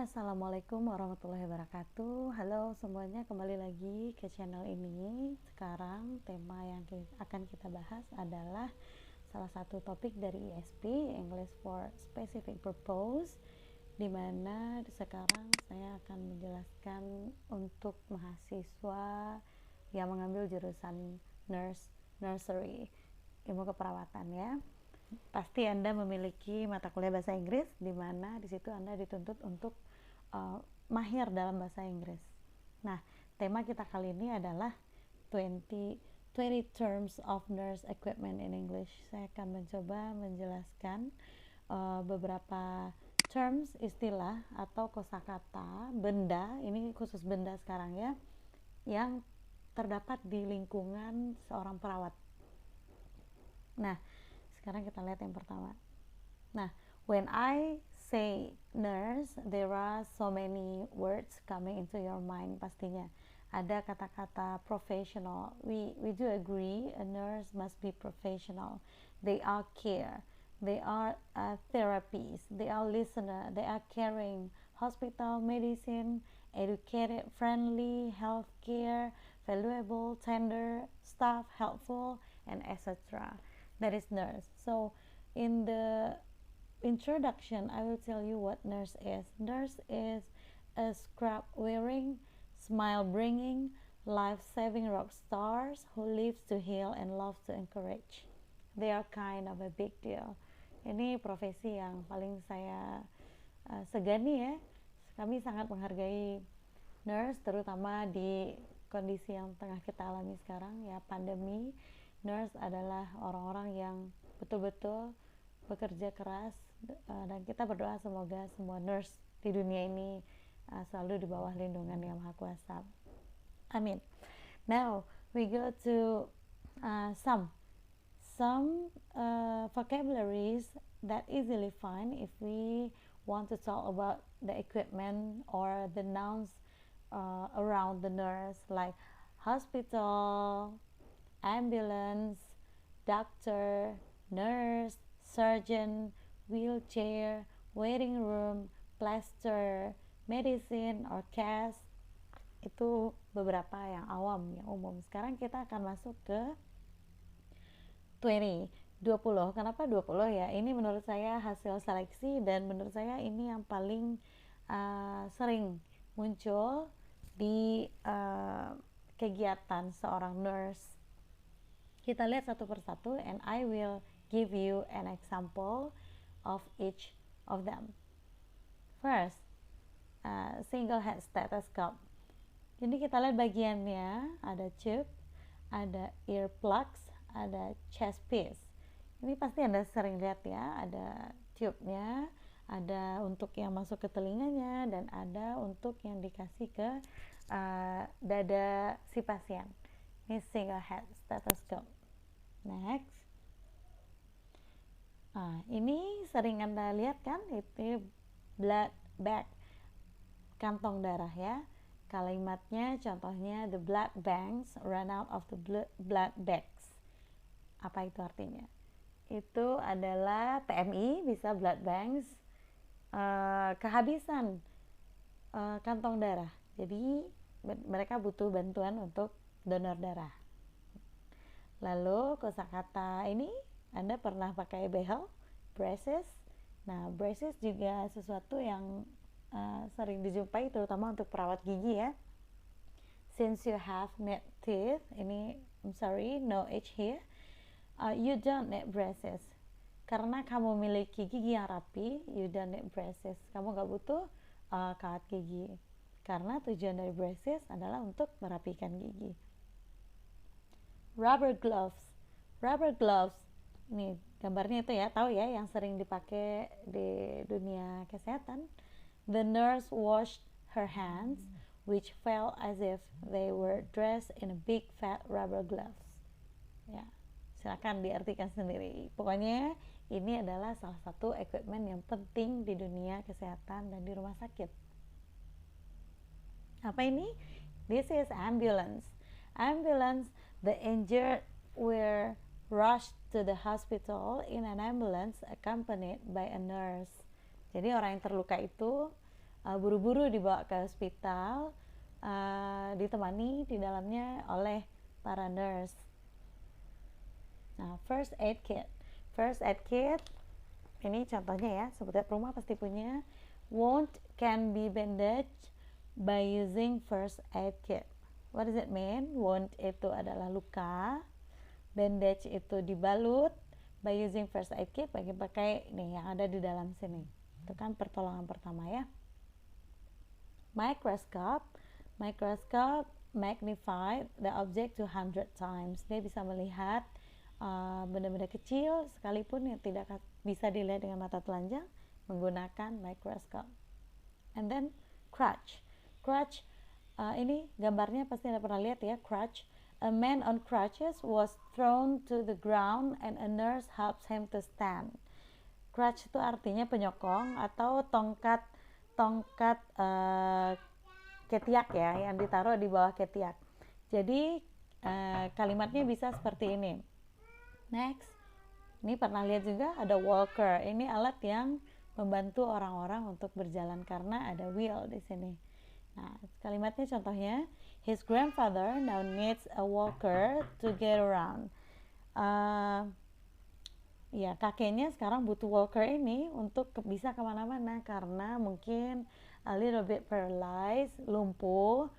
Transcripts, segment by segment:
Assalamualaikum warahmatullahi wabarakatuh. Halo semuanya, kembali lagi ke channel ini. Sekarang tema yang akan kita bahas adalah salah satu topik dari ESP, English for Specific Purpose, dimana sekarang saya akan menjelaskan untuk mahasiswa yang mengambil jurusan nursery, ilmu keperawatan ya. Pasti Anda memiliki mata kuliah bahasa Inggris di mana di situ Anda dituntut untuk mahir dalam bahasa Inggris. Nah, tema kita kali ini adalah 20 terms of nurse equipment in English. Saya akan mencoba menjelaskan beberapa terms, istilah atau kosakata, benda, ini khusus benda sekarang ya, yang terdapat di lingkungan seorang perawat. Nah, sekarang kita lihat yang pertama. Nah, when I say nurse, there are so many words coming into your mind pastinya. Ada kata-kata professional. We do agree a nurse must be professional. They are care. They are therapies. They are listener. They are caring. Hospital, medicine, educated, friendly, healthcare, valuable, tender, staff, helpful, and etc. That is nurse. So in the introduction, I will tell you what nurse is. Nurse is a scrub wearing, smile bringing, life saving rock stars who lives to heal and loves to encourage. They are kind of a big deal. Ini profesi yang paling saya segani ya. Kami sangat menghargai nurse, terutama di kondisi yang tengah kita alami sekarang ya, pandemi. Nurse adalah orang-orang yang betul-betul bekerja keras, dan kita berdoa semoga semua nurse di dunia ini selalu di bawah lindungan Yang Maha Kuasa. Amin. Now we go to some vocabularies that easily find if we want to talk about the equipment or the nouns around the nurse, like hospital, ambulance, doctor, nurse, surgeon, wheelchair, waiting room, plaster, medicine, or cast. Itu beberapa yang awam, yang umum. Sekarang kita akan masuk ke 20. Kenapa 20 ya? Ini menurut saya hasil seleksi, dan menurut saya ini yang paling sering muncul di kegiatan seorang nurse. Kita lihat satu persatu, and I will give you an example of each of them. First, single head stethoscope. Jadi kita lihat bagiannya, ada tube, ada earplugs, ada chest piece. Ini pasti Anda sering lihat ya, ada tube-nya, ada untuk yang masuk ke telinganya, dan ada untuk yang dikasih ke dada si pasien. Ini single head stethoscope. Next. Ini sering Anda lihat kan, itu blood bag, kantong darah ya. Kalimatnya contohnya, the blood banks run out of the blood bags. Apa itu artinya? Itu adalah TMI, bisa blood banks, kehabisan kantong darah. Jadi mereka butuh bantuan untuk donor darah. Lalu kosakata ini, Anda pernah pakai behel, braces. Nah, braces juga sesuatu yang sering dijumpai terutama untuk perawat gigi ya. Since you have net teeth, ini I'm sorry, no H here, you don't need braces. Karena kamu memiliki gigi yang rapi, you don't need braces. Kamu gak butuh kawat gigi. Karena tujuan dari braces adalah untuk merapikan gigi. Rubber gloves. Nih gambarnya itu ya, tahu ya, yang sering dipakai di dunia kesehatan. The nurse washed her hands, which felt as if they were dressed in a big fat rubber gloves. Ya, silakan diartikan sendiri. Pokoknya ini adalah salah satu equipment yang penting di dunia kesehatan dan di rumah sakit. Apa ini? This is ambulance. The injured were rushed to the hospital in an ambulance accompanied by a nurse. Jadi orang yang terluka itu buru-buru dibawa ke hospital, ditemani di dalamnya oleh para nurse. Nah, first aid kit. First aid kit ini contohnya ya, setiap rumah pasti punya. Wound can be bandaged by using first aid kit. What does it mean? Wound itu adalah luka, bandage itu dibalut, by using first aid kit pakai nih yang ada di dalam sini. Itu kan pertolongan pertama ya. Microscope magnify the object to 100 times. Dia bisa melihat benda-benda kecil sekalipun yang tidak bisa dilihat dengan mata telanjang menggunakan microscope. And then crutch, ini gambarnya pasti Anda pernah lihat ya, crutch. A man on crutches was thrown to the ground and a nurse helps him to stand. Crutch itu artinya penyokong atau tongkat ketiak ya, yang ditaruh di bawah ketiak. Jadi kalimatnya bisa seperti ini. Next, ini pernah lihat juga ada walker. Ini alat yang membantu orang-orang untuk berjalan karena ada wheel di sini. Nah, kalimatnya contohnya, his grandfather now needs a walker to get around. Ya, kakeknya sekarang butuh walker ini untuk bisa kemana-mana karena mungkin a little bit paralyzed, lumpuh,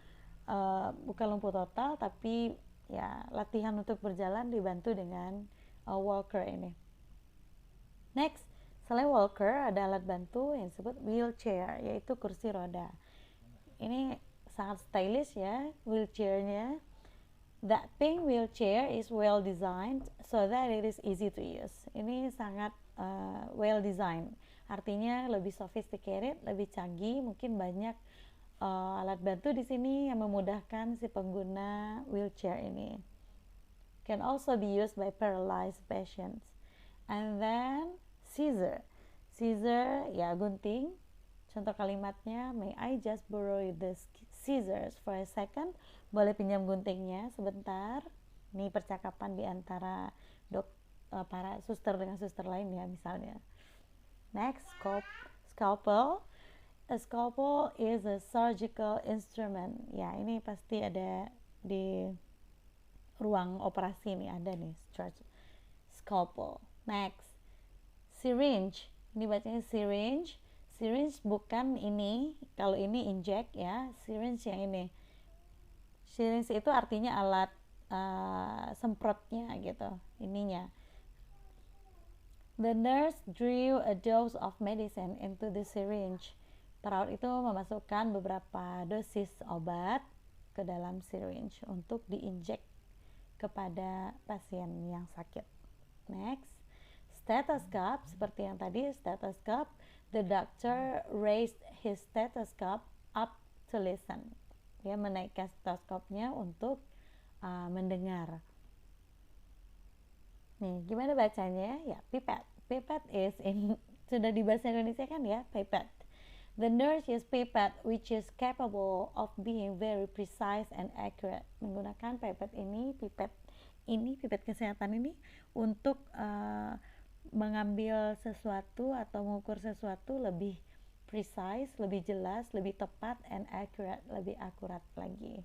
bukan lumpuh total tapi ya latihan untuk berjalan dibantu dengan walker ini. Next, selain walker ada alat bantu yang disebut wheelchair, yaitu kursi roda. Ini sangat stylish ya wheelchairnya. That pink wheelchair is well designed so that it is easy to use. Ini sangat well designed, artinya lebih sophisticated, lebih canggih. Mungkin banyak alat bantu di sini yang memudahkan si pengguna wheelchair ini. Can also be used by paralyzed patients. And then scissor ya gunting. Contoh kalimatnya, may I just borrow the scissors for a second? Boleh pinjam guntingnya sebentar. Ini percakapan di antara para suster dengan suster lain ya misalnya. Next, scalpel. A scalpel is a surgical instrument. Ya, ini pasti ada di ruang operasi nih, ada nih scalpel. Next, syringe. Ini bacanya syringe. Syringe bukan ini, kalau ini inject ya, syringe yang ini. Syringe itu artinya alat semprotnya gitu, ininya. The nurse drew a dose of medicine into the syringe. Perawat itu memasukkan beberapa dosis obat ke dalam syringe untuk diinjek kepada pasien yang sakit. Next, stethoscope. Seperti yang tadi, stethoscope. The doctor raised his stethoscope up to listen. Dia menaikkan stetoskopnya untuk mendengar. Nih, gimana bacanya? Ya, pipet. Pipet is sudah di bahasa Indonesia kan ya, pipet. The nurse uses pipet which is capable of being very precise and accurate. Menggunakan pipet kesehatan ini untuk mengambil sesuatu atau mengukur sesuatu lebih precise, lebih jelas, lebih tepat, and accurate, lebih akurat lagi.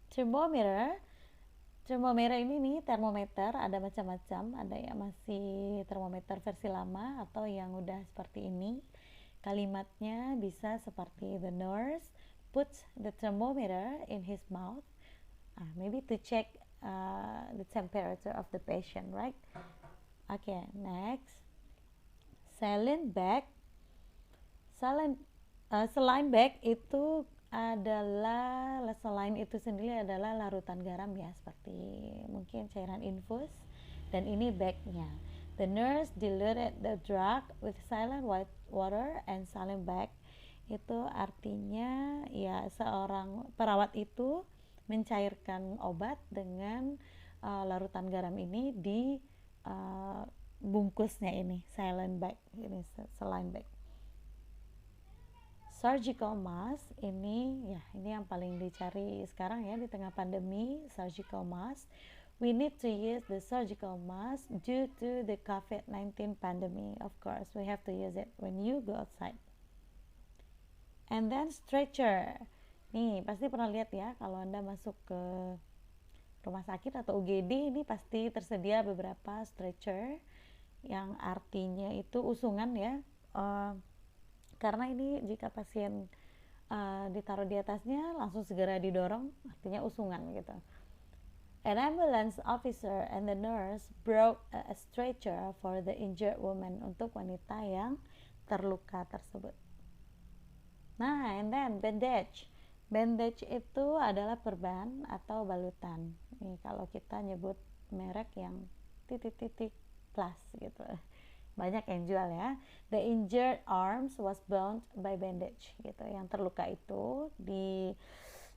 Thermometer ini nih, termometer ada macam-macam, ada yang masih termometer versi lama atau yang udah seperti ini. Kalimatnya bisa seperti, the nurse puts the thermometer in his mouth, maybe to check the temperature of the patient, right? Okay, next, saline bag. Saline bag itu adalah, selain itu sendiri adalah larutan garam ya, seperti mungkin cairan infus, dan ini bagnya. The nurse diluted the drug with saline water and saline bag. Itu artinya ya seorang perawat itu mencairkan obat dengan larutan garam ini di bungkusnya ini, saline bag, ini saline bag. Surgical mask ini yang paling dicari sekarang ya di tengah pandemi, surgical mask. We need to use the surgical mask due to the COVID-19 pandemic. Of course, we have to use it when you go outside. And then stretcher. Nih, pasti pernah lihat ya kalau Anda masuk ke rumah sakit atau UGD, ini pasti tersedia beberapa stretcher yang artinya itu usungan ya. Karena ini jika pasien ditaruh di atasnya langsung segera didorong, artinya usungan gitu. An ambulance officer and the nurse brought a stretcher for the injured woman, untuk wanita yang terluka tersebut. Nah, and then bandage. Bandage itu adalah perban atau balutan. Nih kalau kita nyebut merek yang titik-titik plus gitu. Banyak yang jual ya. The injured arms was bound by bandage gitu. Yang terluka itu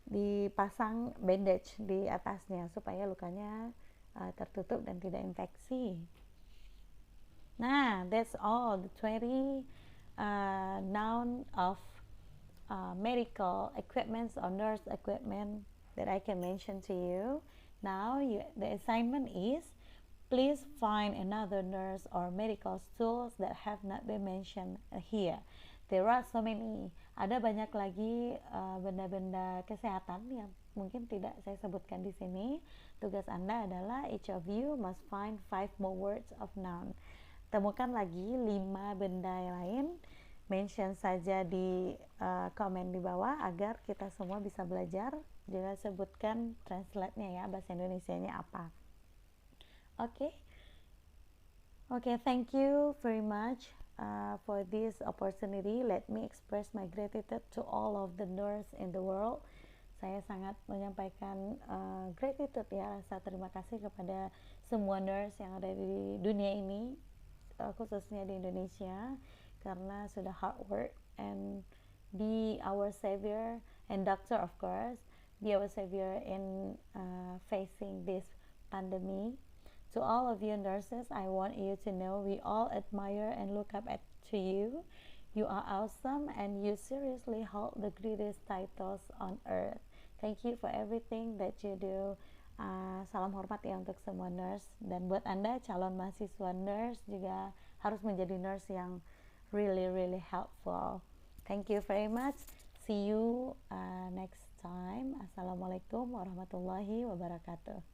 dipasang bandage di atasnya supaya lukanya tertutup dan tidak infeksi. Nah, that's all the 20 noun of medical equipments or nurse equipment that I can mention to you. Now the assignment is, please find another nurse or medical tools that have not been mentioned here. There are so many. Ada banyak lagi benda-benda kesehatan yang mungkin tidak saya sebutkan di sini. Tugas Anda adalah each of you must find 5 more words of noun. Temukan lagi 5 benda yang lain, mention saja di komen di bawah agar kita semua bisa belajar. Juga sebutkan translate-nya ya, bahasa Indonesianya apa. Okay, thank you very much for this opportunity. Let me express my gratitude to all of the nurse in the world. Saya sangat menyampaikan gratitude ya, rasa terima kasih kepada semua nurse yang ada di dunia ini, khususnya di Indonesia, karena sudah hard work and be our savior, and doctor of course, be our savior in facing this pandemic. To all of you nurses, I want you to know we all admire and look up to you. You are awesome and you seriously hold the greatest titles on earth. Thank you for everything that you do. Salam hormat ya untuk semua nurse, dan buat Anda calon mahasiswa nurse juga harus menjadi nurse yang really helpful. Thank you very much. See you next time. Assalamualaikum warahmatullahi wabarakatuh.